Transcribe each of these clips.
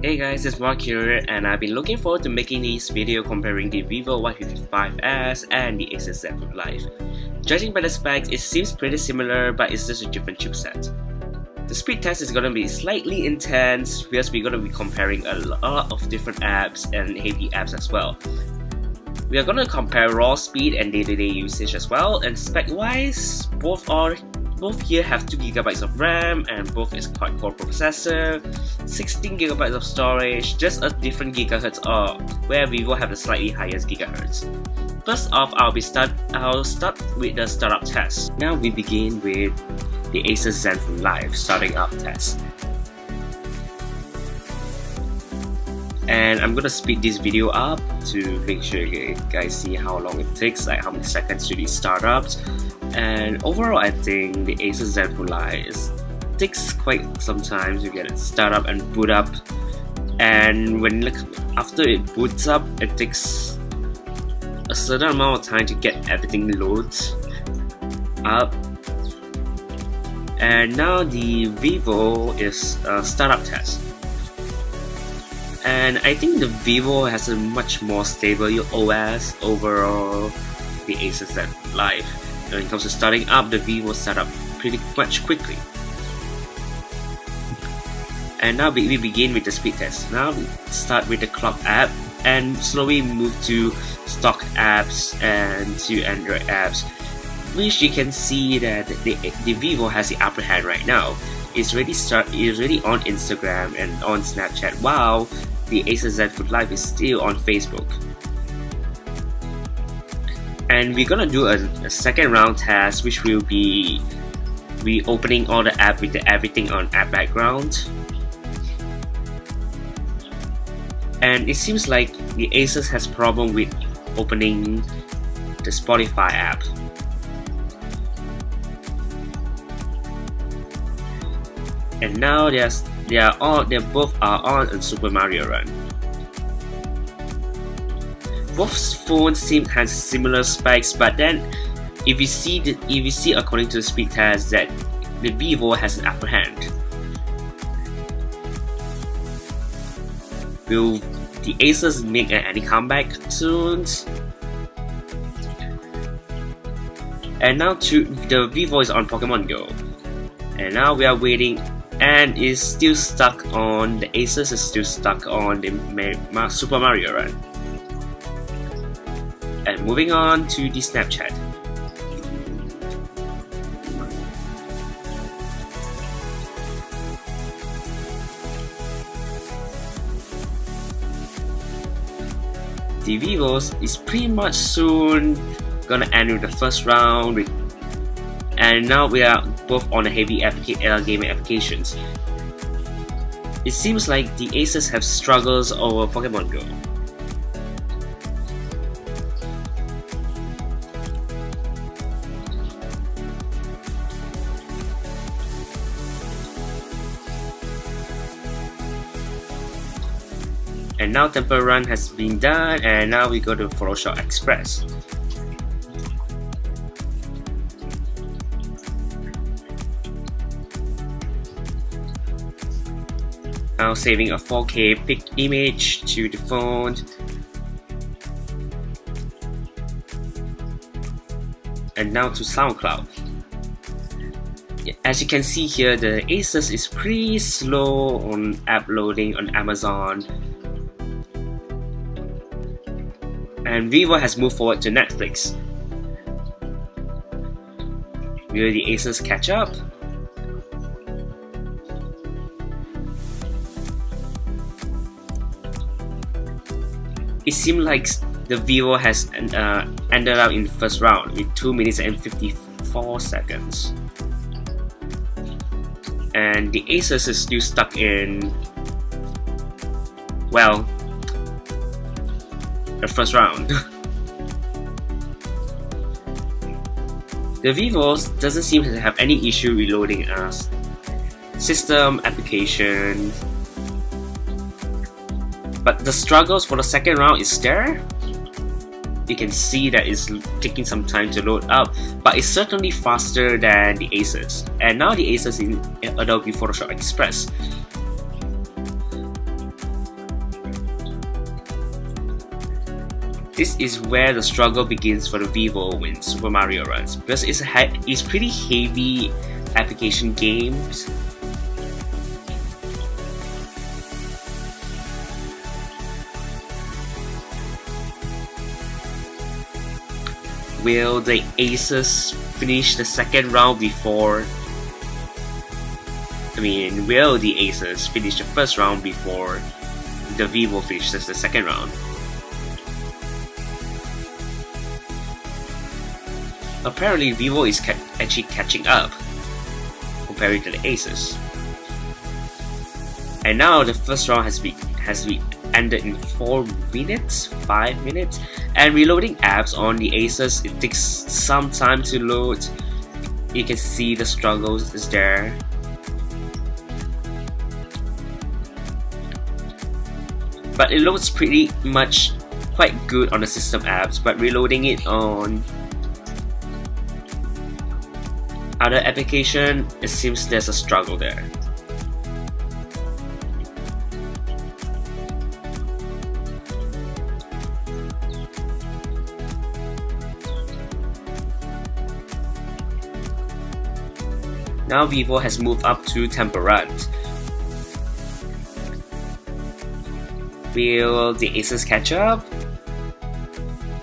Hey guys, it's Mark here, and I've been looking forward to making this video comparing the Vivo Y55S and the Asus Zenfone Live. Judging by the specs, it seems pretty similar, but it's just a different chipset. The speed test is gonna be slightly intense because we're gonna be comparing a lot of different apps and heavy apps as well. We are gonna compare raw speed and day-to-day usage as well, and spec-wise, both here have 2GB of RAM and both is quad-core processor, 16GB of storage, just a different gigahertz where Vivo have the slightly highest gigahertz. First off, I'll start with the startup test. Now we begin with the Asus Zenfone Live starting up test. And I'm gonna speed this video up to make sure you guys see how long it takes, like how many seconds to these startups. And overall, I think the Asus Zenfone Live takes quite some time to get it start up and boot up. And after it boots up, it takes a certain amount of time to get everything loaded up. And now the Vivo is a startup test. And I think the Vivo has a much more stable OS overall the Asus Zenfone Live. When it comes to starting up, the Vivo start up pretty much quickly. And now we begin with the speed test. Now we start with the clock app and slowly move to stock apps and to Android apps, which you can see that the Vivo has the upper hand right now. It's already on Instagram and on Snapchat, while the Asus Zenfone Live is still on Facebook. And we're gonna do a second round test, which will be reopening all the app with everything on app background. And it seems like the Asus has problem with opening the Spotify app. And now they both are on Super Mario Run. Both phones seem to have similar specs, but then if you see according to the speed test that the Vivo has an upper hand. Will the Asus make any comeback soon? And now the Vivo is on Pokemon Go, and now we are waiting. And is still stuck on the Asus is still stuck on the Super Mario Run. And moving on to the Snapchat. The Vivo is pretty much soon gonna end with the first round and now we are both on a heavy gaming applications. It seems like the Asus have struggles over Pokemon Go. And now Temple Run has been done, and now we go to Photoshop Express. Now saving a 4K pic image to the phone. And now to SoundCloud. As you can see here, the Asus is pretty slow on app loading on Amazon. And Vivo has moved forward to Netflix. Will the Asus catch up? It seemed like the Vivo has ended up in the first round with 2 minutes and 54 seconds. And the Asus is still stuck in, well, the first round. The Vivo doesn't seem to have any issue reloading us. System, application. But the struggles for the second round is there. You can see that it's taking some time to load up, but it's certainly faster than the Asus. And now the Asus in Adobe Photoshop Express. This is where the struggle begins for the Vivo when Super Mario runs, because it's pretty heavy application games. Will the Asus finish the second round before? Will the Asus finish the first round before the Vivo finishes the second round? Apparently, Vivo is actually catching up compared to the Asus. And now the first round has been ended in 5 minutes, and reloading apps on the Asus, it takes some time to load. You can see the struggles is there. But it looks pretty much quite good on the system apps, but reloading it on other application, it seems there's a struggle there. Now Vivo has moved up to Temple Run. Will the Asus catch up?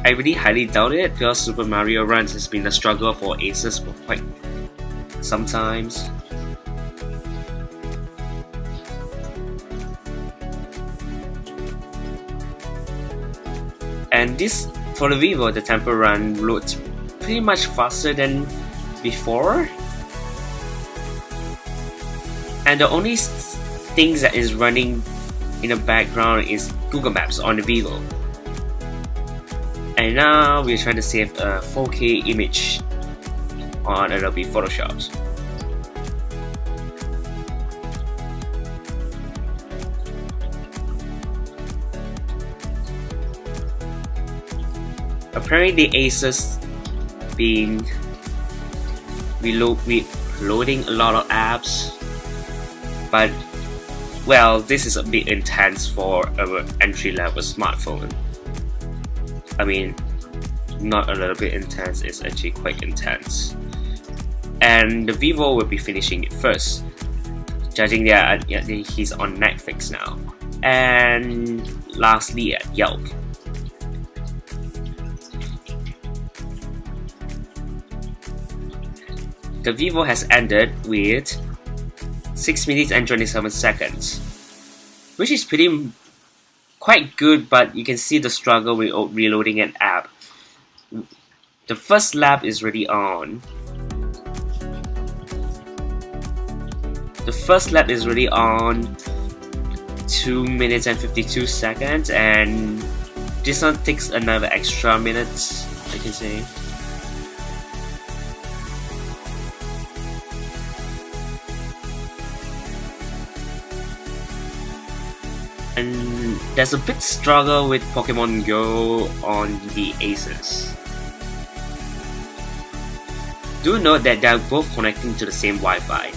I really highly doubt it, because Super Mario Runs has been a struggle for Asus for quite some times. And this, for the Vivo, the Temple Run loads pretty much faster than before. And the only things that is running in the background is Google Maps on the Vivo. And now we're trying to save a 4K image on Adobe Photoshop. Apparently the Asus being reloading a lot of apps, but well, this is a bit intense for our entry-level smartphone. Not a little bit intense, it's actually quite intense. And the Vivo will be finishing it first, judging that he's on Netflix now. And lastly at Yelp. The Vivo has ended with 6 minutes and 27 seconds, which is quite good, but you can see the struggle with reloading an app. The first lap is already on. The first lap is already on 2 minutes and 52 seconds, and this one takes another extra minutes, I can say. And there's a bit struggle with Pokemon Go on the Asus. Do note that they are both connecting to the same Wi-Fi.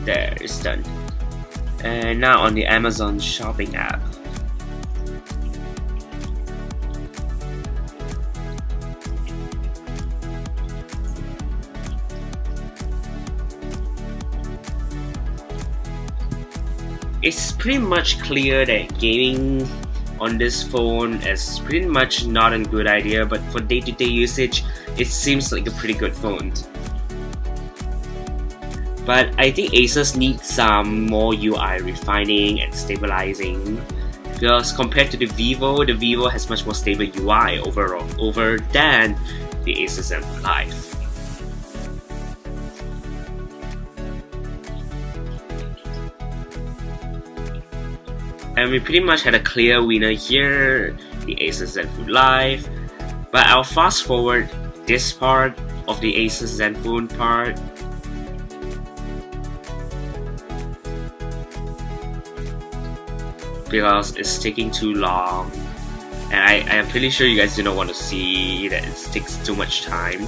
There, it's done. And now on the Amazon shopping app. It's pretty much clear that gaming on this phone is pretty much not a good idea, but for day-to-day usage, it seems like a pretty good phone. But I think Asus needs some more UI refining and stabilizing, because compared to the Vivo has much more stable UI over than the Asus Zenfone Live. And we pretty much had a clear winner here, the Asus Zenfone Live. But I'll fast forward this part of the Asus Zenfone part. Because it's taking too long. and I am pretty sure you guys do not want to see that it takes too much time.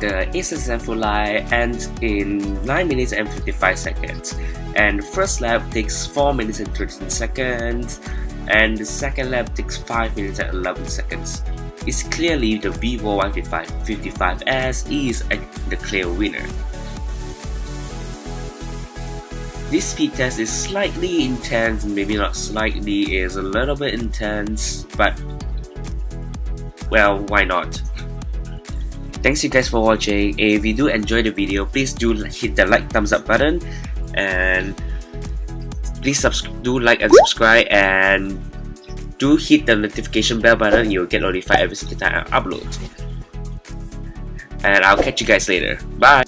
The Asus Zenfone ends in 9 minutes and 55 seconds, and the first lap takes 4 minutes and 13 seconds, and the second lap takes 5 minutes and 11 seconds. It's clearly the Vivo Y55S is the clear winner. This speed test is slightly intense, maybe not slightly, is a little bit intense, but well, why not? Thanks you guys for watching. If you do enjoy the video, please do hit the thumbs up button, and please do like and subscribe, and do hit the notification bell button. You'll get notified every single time I upload. And I'll catch you guys later. Bye!